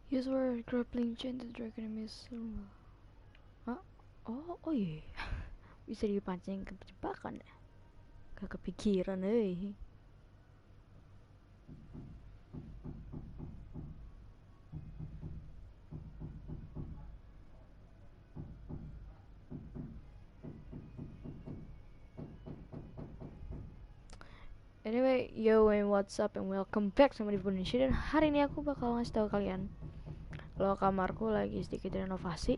Use your grappling chain to drag enemies. Hah? Oh iya. Bisa dipancing ke jebakan ya? Gak kepikiran euy. Anyway, yo and what's up and welcome back sama di Indonesia. Dan hari ini aku bakal ngasih tahu kalian kalau kamarku lagi sedikit renovasi.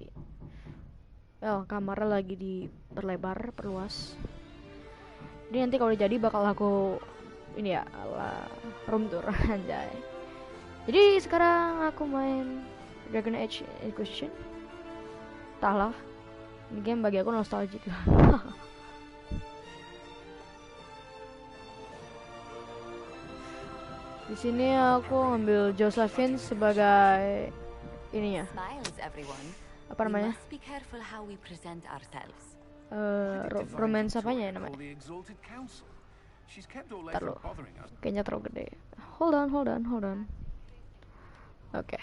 Kamarnya lagi diperlebar, perluas. Jadi nanti kalau jadi bakal aku ini ya, ala room tour anjay. Jadi sekarang aku main Dragon Age Inquisition. Entahlah, ini game bagi aku nostalgic. Di sini aku ngambil Josephine sebagai ininya. Apa namanya? Romance apanya ya namanya? Ntar lo, kayaknya terlalu gede. Hold on. Oke.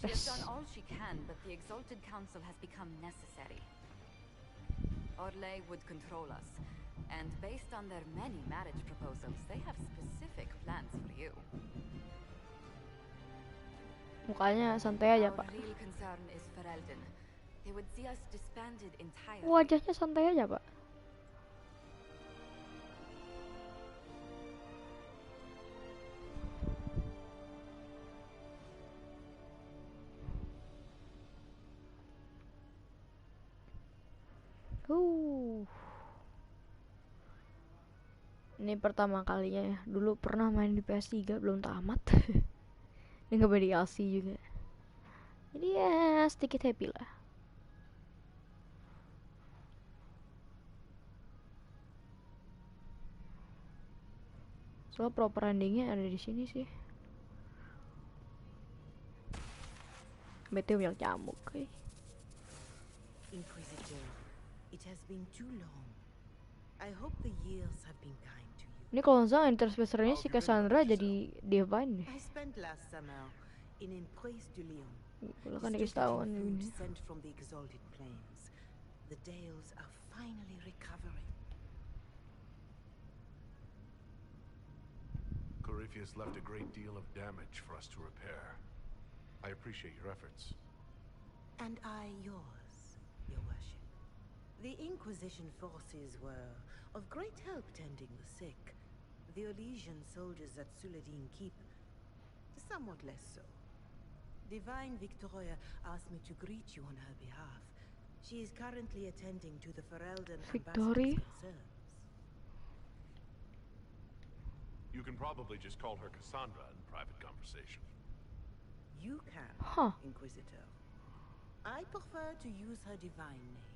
Yes. Orlais would control us, and based on their many marriage proposals, they have specific plans for you. Mukanya santai aja, Pak. Our real concern is Ferelden. They would see us disbanded entirely. Wajahnya santai aja, Pak. Ini pertama kalinya ya. Dulu pernah main di PS3 belum tamat. Ini nggak DLC juga. Jadi ya sedikit happy lah. Soalnya proper endingnya ada di sini sih. BTW banyak nyamuk. Inquisitor, it has been too long. I hope the years have been kind to you. Ini kalau nggak salah interpreternya si Cassandra jadi divine nih. I spent last summer in Empress du Lion. Kalau kan dikasih tahu ini. Sent from the exalted plains. The Dales are finally recovering. Corypheus left a great deal of damage for us to repair. I appreciate your efforts. And I yours, your worship. The Inquisition forces were of great help tending the sick. The Elysian soldiers at Suladin Keep, somewhat less so. Divine Victoria asked me to greet you on her behalf. She is currently attending to the Ferelden ambassador's concerns. You can probably just call her Cassandra in private conversation. You can, Inquisitor. I prefer to use her divine name.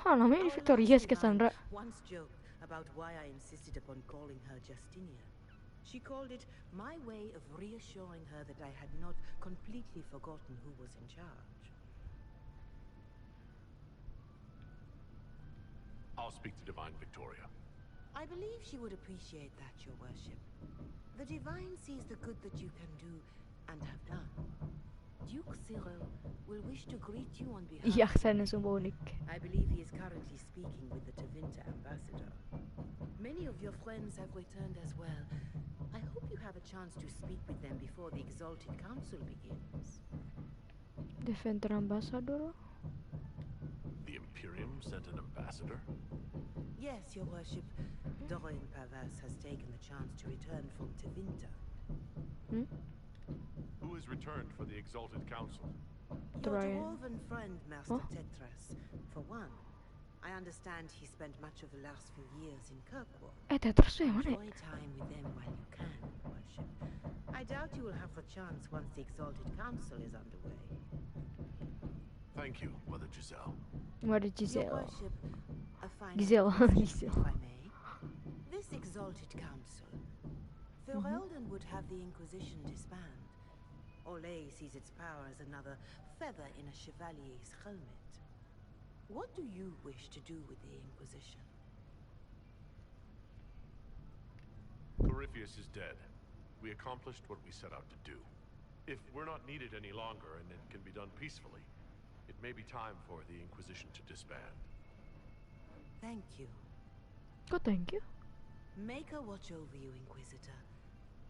Namanya Victoria Cassandra. Once joked about why I insisted upon calling her Justinian. She called it my way of reassuring her that I had not completely forgotten who was in charge. I'll speak to Divine Victoria. I believe she would appreciate that, your worship. The Divine sees the good that you can do and have done. Duke Cyril will wish to greet you on behalf. Iya, sana sumba unik. I believe he is currently speaking with the Tevinter ambassador. Many of your friends have returned as well. I hope you have a chance to speak with them before the Exalted Council begins. Tevinter ambassador? The Imperium sent an ambassador? Yes, your worship. Dorian Pavas has taken the chance to return from Tevinter. Who has returned for the Exalted Council? Your dwarven friend, Master Tetras. For one, I understand he spent much of the last few years in Kirkwall. Tetras tuh yang mana? Enjoy time with them while you can, worship. I doubt you will have the chance once the Exalted Council is underway. Thank you, Mother Giselle. Mother Giselle. Your worship, a final Giselle. question, if I may. This Exalted Council, Ferelden would have the Inquisition disband. Orlais sees its power as another feather in a chevalier's helmet. What do you wish to do with the Inquisition? Corypheus is dead. We accomplished what we set out to do. If we're not needed any longer and it can be done peacefully, it may be time for the Inquisition to disband. Thank you. Kok thank you? Make a watch over you, Inquisitor.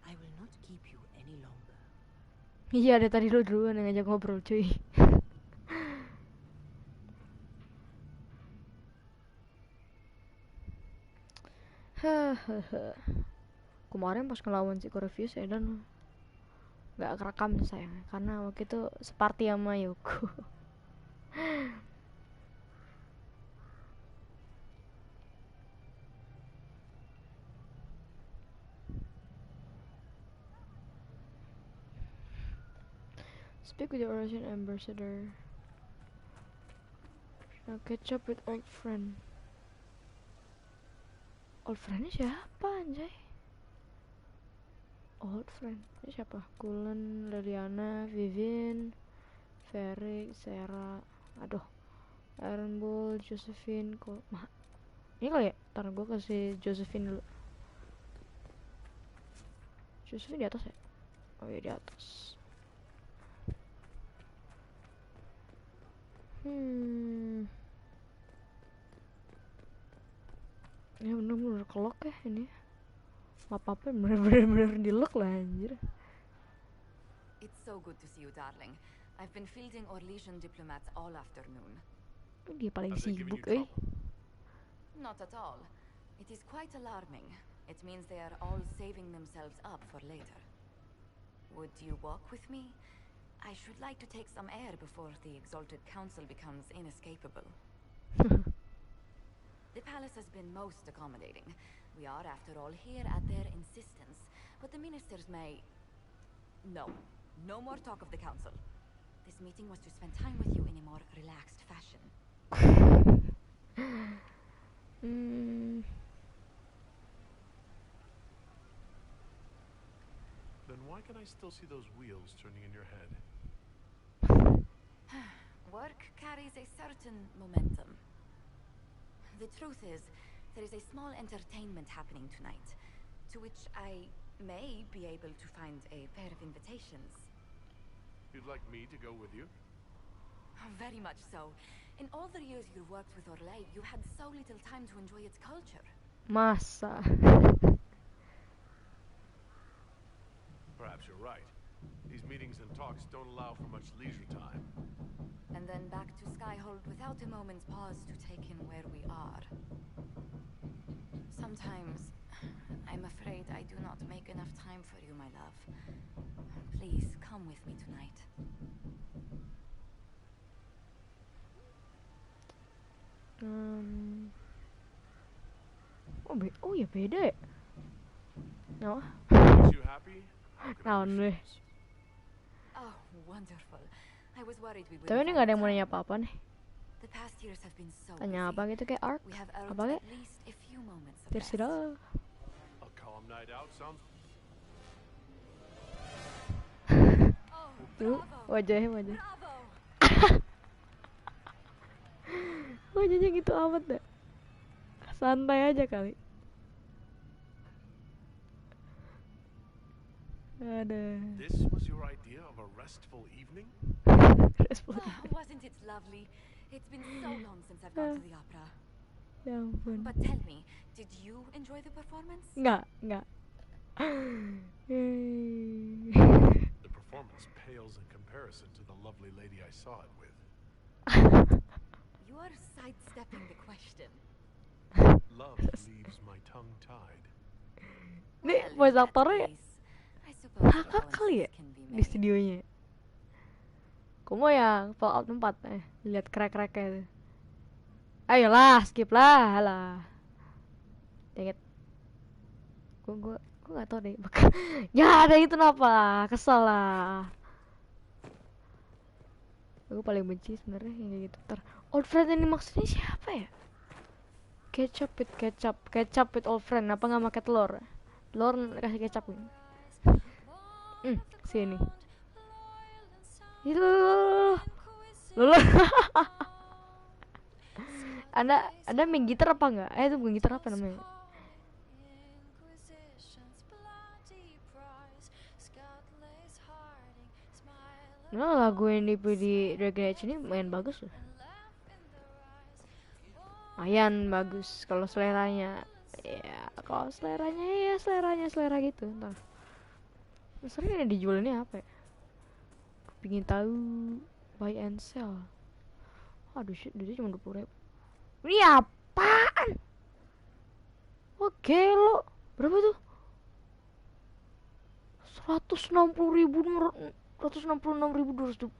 I will not keep you any longer. Iya, ada tadi lo duluan yang ngajak ngobrol, cuy. Kemarin pas ngelawan si Corvius ya dan nggak kerekam sayang karena waktu itu separty sama Yoko. Speak with the Russian ambassador. Now catch up with old friend. Old friendnya siapa anjay? Old friend ini siapa? Kulen, Liliana, Vivin, Ferry, Sarah. Aduh, Aaron Bull, Josephine, ini kali ya? Ntar gue kasih Josephine dulu. Josephine di atas ya? Oh iya di atas. Ya bener-bener kelok ya ini. Apa-apa bener-bener di lock lah anjir. It's so good to see you, darling. I've been fielding Orlesian diplomats all afternoon. Dia paling Have they given sibuk you Not at all. It is quite alarming. It means they are all saving themselves up for later. Would you walk with me? I should like to take some air before the Exalted Council becomes inescapable. The palace has been most accommodating. We are, after all, here at their insistence. But the ministers may... No. No more talk of the council. This meeting was to spend time with you in a more relaxed fashion. Then why can I still see those wheels turning in your head? Work carries a certain momentum. The truth is, there is a small entertainment happening tonight, to which I may be able to find a pair of invitations. You'd like me to go with you? Very much so. In all the years you worked with Orlais, you had so little time to enjoy its culture. Masa. Perhaps you're right. These meetings and talks don't allow for much leisure time. And then back to Skyhold without a moment's pause to take in where we are. Sometimes, I'm afraid I do not make enough time for you, my love. Please, come with me tonight. Oh ya beda ya? No. Makes you happy? Naon deh. Oh, wonderful. I was worried we would. Tapi ini nggak ada yang mau nanya apa-apa nih. The past years have been so Tanya apa gitu kayak art? We have earned Apa kayak? at least a few moments of Tirsi rest. dah. A calm night out sounds... Oh, Tuh, bravo! wajahnya Bravo! wajahnya gitu amat dah. Santai aja kali. Ada. This was your idea of a restful evening? Respon. Oh, wasn't it lovely? It's been so long since I've gone to the opera. Ya ampun. But tell me, did you enjoy the performance? Enggak. The performance pales in comparison to the lovely lady I saw it with. You are sidestepping the question. Love leaves my tongue tied. Nih, Well, voice in that aktornya case, I suppose kakak kali ya allowances can be di made. studionya. Kamu yang Fallout 4 lihat crack-cracknya tuh. Ayolah, skip lah, alah. Dang it. Gue nggak tahu deh. Ya ada itu kenapa? Kesel lah. Gue paling benci sebenarnya yang kayak gitu. Ntar old friend ini maksudnya siapa ya? Ketchup with old friend. Apa nggak pakai telur? Telur kasih kecap nih. Sini. Itu loh. Anda main gitar apa enggak? Itu bukan gitar apa namanya? Nah, lagu yang di Dragon Age ini main bagus loh. Lumayan bagus kalau seleranya. Ya, kalau seleranya ya selera gitu. Entar. Masalahnya yang dijual ini apa ya? Pingin tahu buy and sell. Aduh shit, duitnya cuma 20.000. Ini apaan? Oke lo, berapa tuh? 166.200.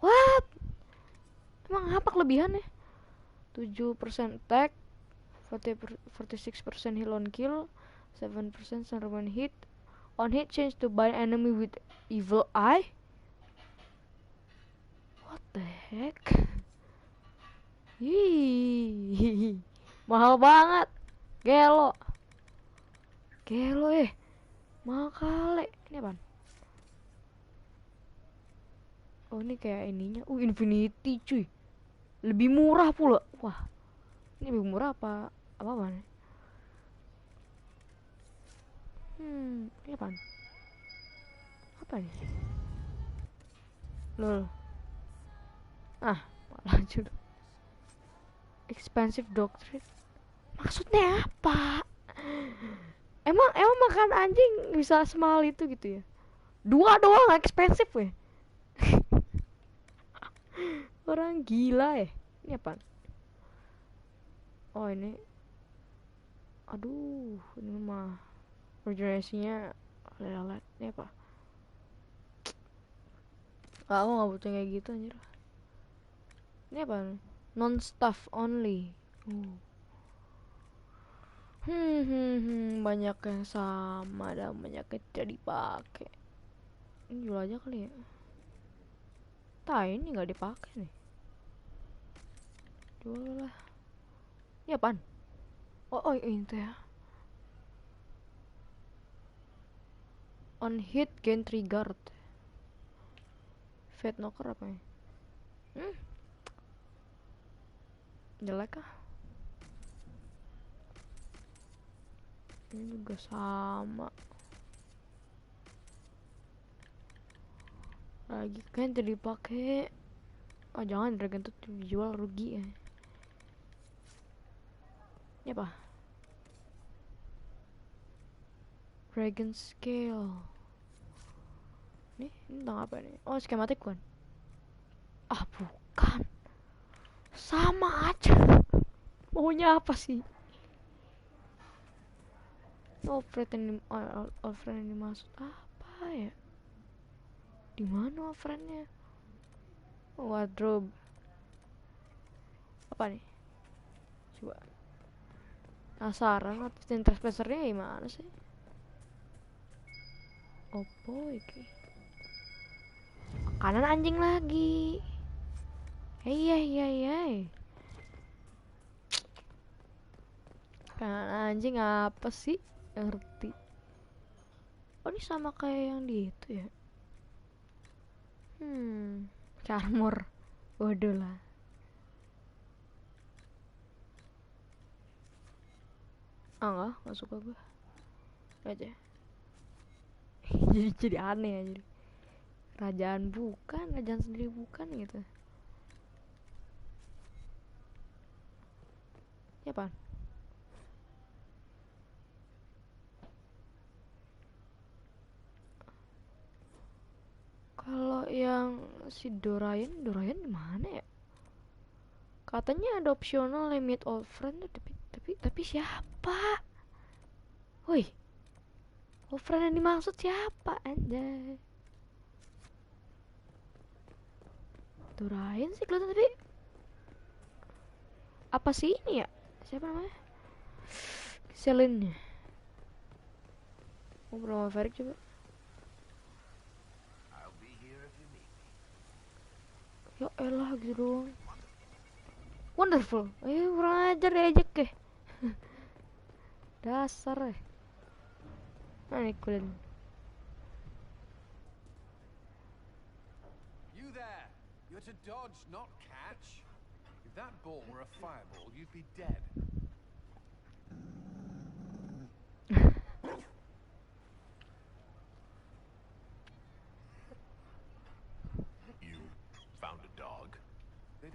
What? Emang apa kelebihannya? 7% attack, 46% heal on kill, 7% when hit. On hit change to bind enemy with evil eye. What the heck? Hihihi. Mahal banget. Gelo. Mahal kali. Ini apaan? Oh, ini kayak ininya. Infinity cuy. Lebih murah pula. Wah. Ini lebih murah apa nih? Ini apaan? Apa nih? Lol. Malah lanjut. Expensive doctrine. Maksudnya apa? Emang makan anjing bisa semahal itu gitu ya? 2 doang expensive weh. Orang gila ya. Ini apaan? Oh ini. Aduh, ini mah regenerasinya lelet. Ini apa? Aku gak butuh kayak gitu anjir. Ini apa nih? Non-stuff only. Banyak yang sama dan banyak yang tidak dipakai. Ini jual aja kali ya. Ini nggak dipakai nih. Jual lah. Ini apaan? Oh ini tuh ya. On hit gain trigger. Fate knocker apa ya? Jelek ah. Ini juga sama. Lagi kan tidak dipakai. Jangan dragon tuh dijual, rugi ya. Ini apa? Dragon scale. Ini tentang apa nih? Oh, schematic kan? Bukan. Sama aja. Maunya apa sih? Offrand ini maksud apa ya? Di mana offrandnya? Wardrobe. Apa nih? Coba. Penasaran atau interpreternya gimana sih? Opo iki? Kanan anjing lagi. Hey. Kanan anjing apa sih? Ngerti. Oh, ini sama kayak yang di itu ya. Armor. Bodoh lah. Enggak suka gue. Aja. jadi aneh aja. Kerajaan sendiri bukan gitu. Ya apaan? Kalau yang si Dorayan gimana ya? Katanya ada optional limit all friend, tapi siapa? Woi, all friend yang dimaksud siapa anjay? Dorayan sih kelihatan, tapi apa sih ini ya? Siapa namanya? Selinnya. Ngobrol sama Ferik coba. Ya elah gitu doang. Wonderful. Kurang ajar diajak ke. Dasar ya. Nih kulit. You there. You're to dodge, not catch. If that ball were a fireball, you'd be dead.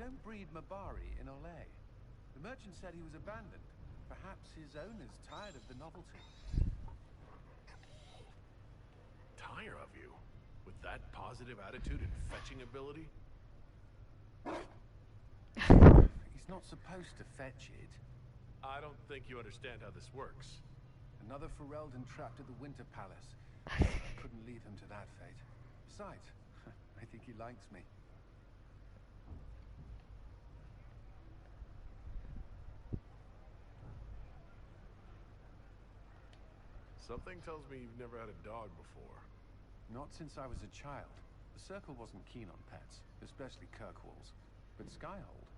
don't breed Mabari in Olay. The merchant said he was abandoned. Perhaps his owner's tired of the novelty. Tire of you? With that positive attitude and fetching ability? He's not supposed to fetch it. I don't think you understand how this works. Another Ferelden trapped at the Winter Palace. Couldn't leave him to that fate. Besides, I think he likes me. Something tells me you've never had a dog before. Not since I was a child. The Circle wasn't keen on pets, especially Kirkwalls. But Skyhold...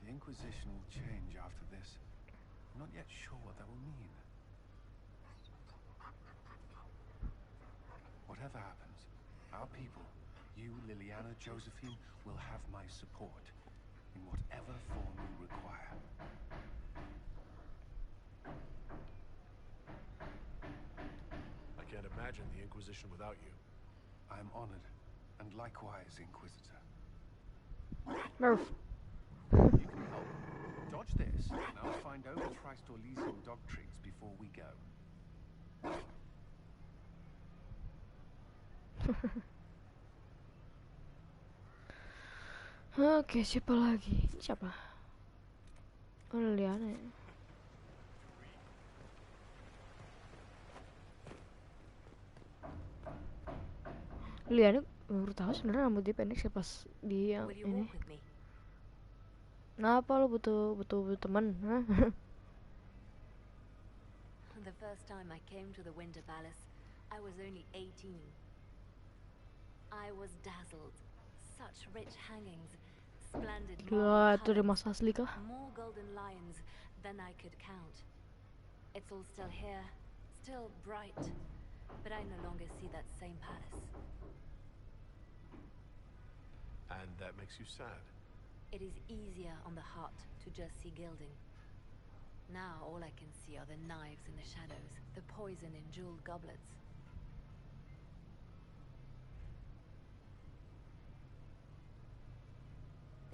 The Inquisition will change after this. I'm not yet sure what that will mean. Whatever happens, our people, you, Liliana, Josephine, will have my support in whatever form you require. I can't imagine the Inquisition without you. I am honored, and likewise, Inquisitor. Murph. You can help. Dodge this, and I'll find overpriced Orlesian dog treats before we go. Oke, siapa lagi? Siapa? Oh, Liliana ya. Liliana baru tahu sebenarnya rambut dia pendek sih pas di yang Will you ini. walk with me? Kenapa lo butuh teman? Hah? The first time I came to the Winter Palace, I was only 18. I was dazzled. Such rich hangings, splendid Gila, marble itu dari columns, Mas asli kah? more golden lions than I could count. It's all still here, still bright, but I no longer see that same palace. And that makes you sad. It is easier on the heart to just see gilding. Now all I can see are the knives in the shadows, the poison in jeweled goblets.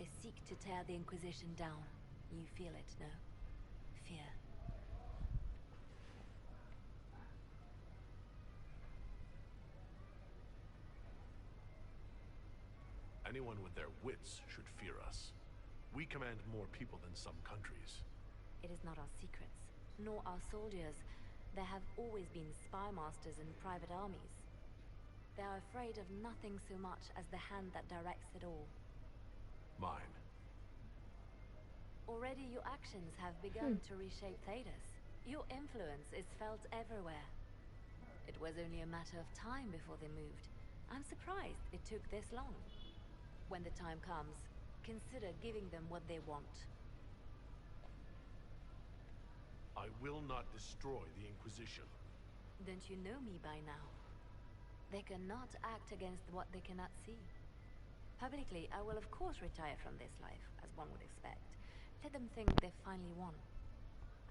They seek to tear the Inquisition down. You feel it, no? Fear. Anyone with their wits should fear us. We command more people than some countries. It is not our secrets, nor our soldiers. There have always been spy masters and private armies. They are afraid of nothing so much as the hand that directs it all. Mine. Already your actions have begun to reshape Thedas. Your influence is felt everywhere. It was only a matter of time before they moved. I'm surprised it took this long. When the time comes, consider giving them what they want. I will not destroy the Inquisition. Don't you know me by now? They cannot act against what they cannot see. Publicly, I will of course retire from this life, as one would expect. Let them think they've finally won.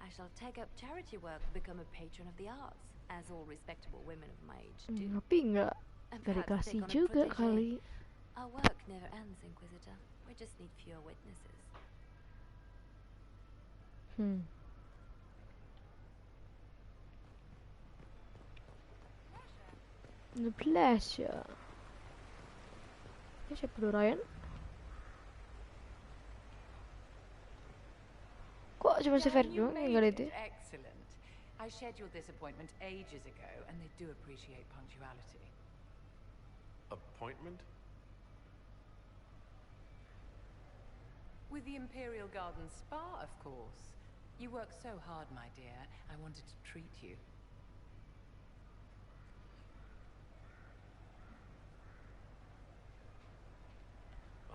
I shall take up charity work, become a patron of the arts, as all respectable women of my age do. Tapi nggak And dari perhaps kasih take on a juga protégé. kali. Our work never ends, Inquisitor. We just need fewer witnesses. The pleasure. Ini siapa dulu, Ryan? Kok cuma si Ferry doang yang nggak itu? Excellent. I scheduled this appointment ages ago, and they do appreciate punctuality. Appointment? With the Imperial Garden Spa, of course. You work so hard, my dear. I wanted to treat you.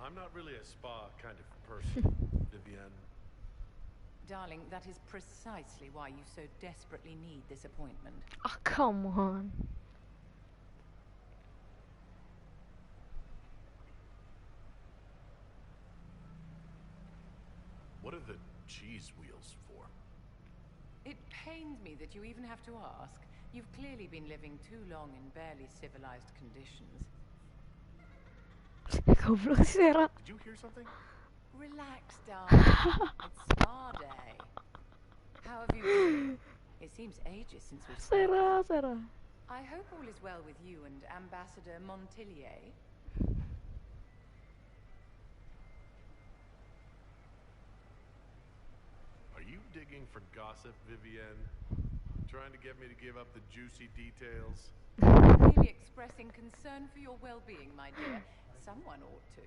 I'm not really a spa kind of person, Vivienne. Darling, that is precisely why you so desperately need this appointment. Ah, come on. What are the cheese wheels for? It pains me that you even have to ask. You've clearly been living too long in barely civilized conditions. Goblok sih Sera. Did you hear something? Relax, darling. It's spa day. How have you been? It seems ages since we've spoken. Sera. I hope all is well with you and Ambassador Montillier. Are you digging for gossip, Vivienne? Trying to get me to give up the juicy details? Merely expressing concern for your well-being, my dear. Someone ought to.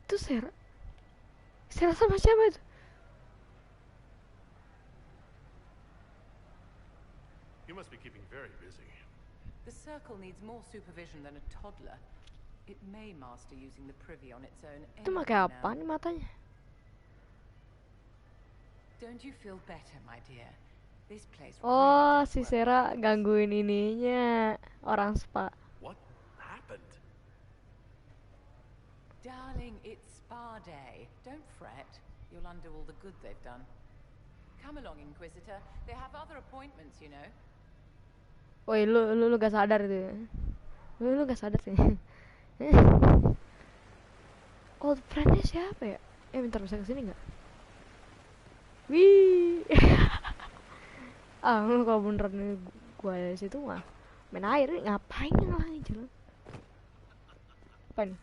Itu Sera. Sera sama siapa itu? You must be keeping very busy. The circle needs more supervision than a toddler. It may master using the privy on its own. Itu pakai apa nih matanya? Don't you feel better, my dear? This place Oh, really does si work Sera wonders. gangguin ininya orang spa. What happened? Darling, it's spa day. Don't fret. You'll undo all the good they've done. Come along, Inquisitor. They have other appointments, you know. Woi, lu gak sadar itu. Lu gak sadar sih. Old friendnya siapa ya? Bentar, bisa kesini nggak? Wih. Lu kalau beneran gua di situ mah main air, ngapain lagi jalan? Apa nih?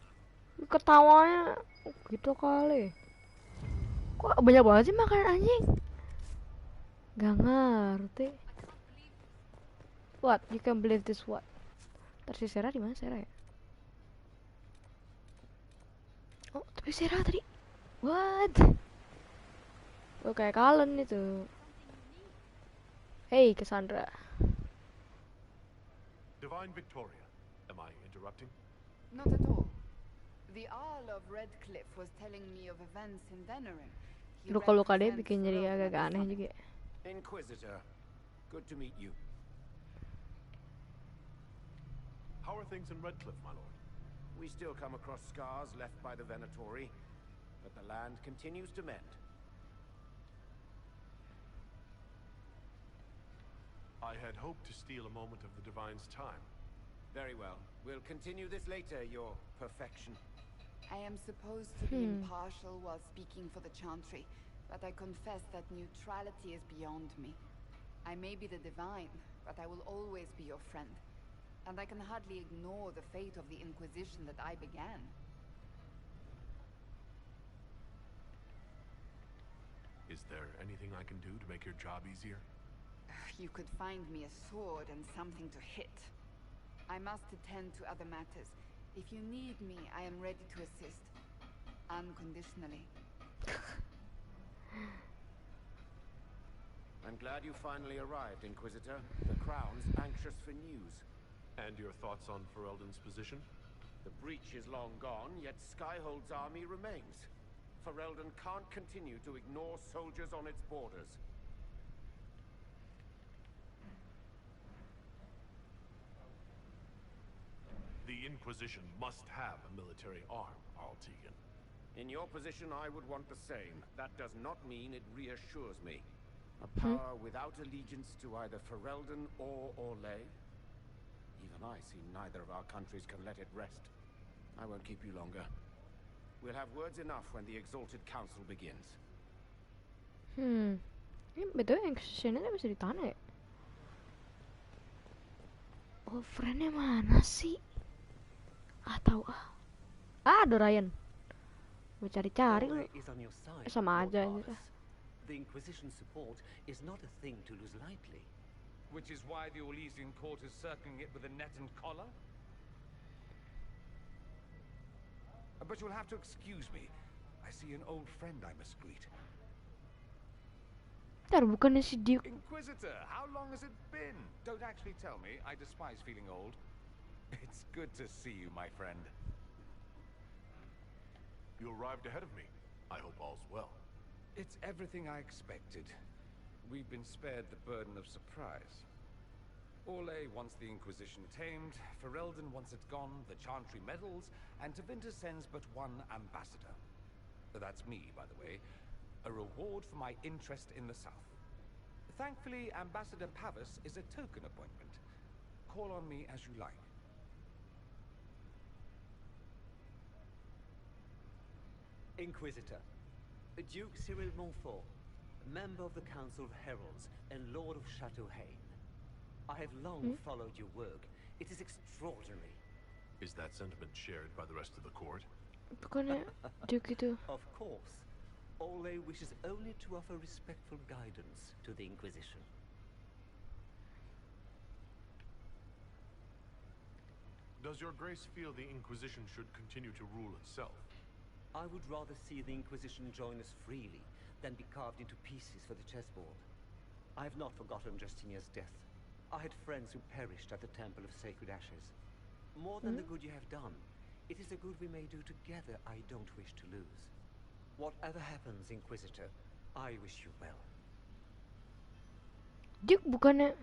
Ketawanya gitu kali. Kok banyak banget sih makanan anjing? Gak ngerti. What? You can believe this what? Terus si Sera di mana Sera ya? Oh, tapi Sera tadi. What? Oh, kayak Kalen itu. Hey, Cassandra. Divine Victoria, am I interrupting? Not at all. The Earl of Redcliffe was telling me of events in Venerin. He Luka-luka dia represents bikin jadi Ferelden agak at the aneh summit. juga. Inquisitor, good to meet you. How are things in Redcliffe, my lord? We still come across scars left by the Venatori, but the land continues to mend. I had hoped to steal a moment of the Divine's time. Very well. We'll continue this later, your perfection. I am supposed to be impartial while speaking for the Chantry, but I confess that neutrality is beyond me. I may be the Divine, but I will always be your friend. And I can hardly ignore the fate of the Inquisition that I began. Is there anything I can do to make your job easier? You could find me a sword and something to hit. I must attend to other matters. If you need me, I am ready to assist. Unconditionally. I'm glad you finally arrived, Inquisitor. The Crown's anxious for news. And your thoughts on Ferelden's position? The breach is long gone, yet Skyhold's army remains. Ferelden can't continue to ignore soldiers on its borders. The Inquisition must have a military arm, Arltegan. In your position, I would want the same. That does not mean it reassures me. A power without allegiance to either Ferelden or Orlais? Even I see neither of our countries can let it rest. I won't keep you longer. We'll have words enough when the Exalted Council begins. Ini betul yang kesini bisa ditahan ya? Oh, friendnya mana sih? Tahu ada Ryan. Gue cari-cari lu. Is on your side, Sama Lord aja ini. Varus. The Inquisition's support is not a thing to lose lightly. Which is why the Orlesian court is circling it with a net and collar? But you'll have to excuse me. I see an old friend I must greet. Ntar bukannya si Duke. Inquisitor, how long has it been? Don't actually tell me. I despise feeling old. It's good to see you, my friend. You arrived ahead of me. I hope all's well. It's everything I expected. We've been spared the burden of surprise. Orlais wants the Inquisition tamed, Ferelden wants it gone, the Chantry meddles, and Tevinter sends but one ambassador. That's me, by the way. A reward for my interest in the South. Thankfully, Ambassador Pavis is a token appointment. Call on me as you like. Inquisitor, Duke Cyril Montfort, member of the Council of Heralds and Lord of Chateau Haine. I have long followed your work. It is extraordinary. Is that sentiment shared by the rest of the court? Bukannya Duke itu. Of course. Ole wishes only to offer respectful guidance to the Inquisition. Does your grace feel the Inquisition should continue to rule itself? I would rather see the Inquisition join us freely than be carved into pieces for the chessboard. I have not forgotten Justinia's death. I had friends who perished at the Temple of Sacred Ashes. More than the good you have done, it is a good we may do together I don't wish to lose. Whatever happens, Inquisitor, I wish you well. Duke bukannya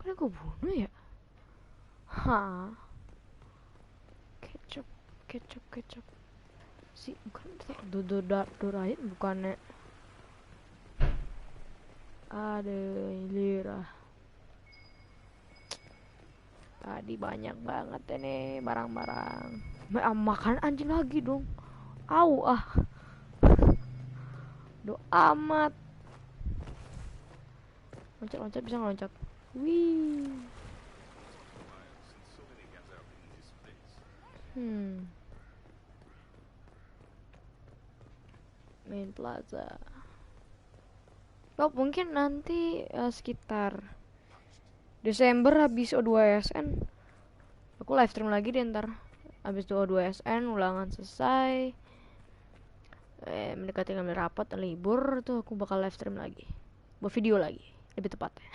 gue bunuh ya? Hah? Kecap. Si bukan Doraid bukannya. Ada lirah. Tadi banyak banget ini barang-barang. Makan anjing lagi dong. Au ah. Do amat. Loncat bisa ngeloncat. Wih. Main plaza. Oh, mungkin nanti sekitar Desember habis O2SN aku live stream lagi deh ntar. Habis itu O2SN ulangan selesai, mendekati ngambil rapat dan libur tuh aku bakal live stream lagi, buat video lagi lebih tepatnya.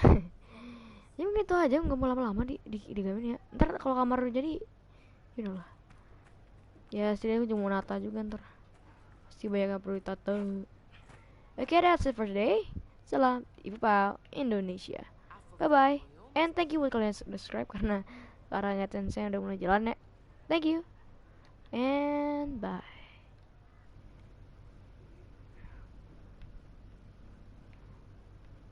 Ya mungkin itu aja, nggak mau lama-lama di game ini ya. Ntar kalau kamar udah jadi you know lah ya, setidaknya aku cuma mau nata juga ntar, pasti banyak yang perlu ditata. Okay, that's it for today. Salam Ibu Pak Indonesia. Bye bye. And thank you buat kalian subscribe karena para ngetin saya udah mulai jalan ya. Thank you. And bye.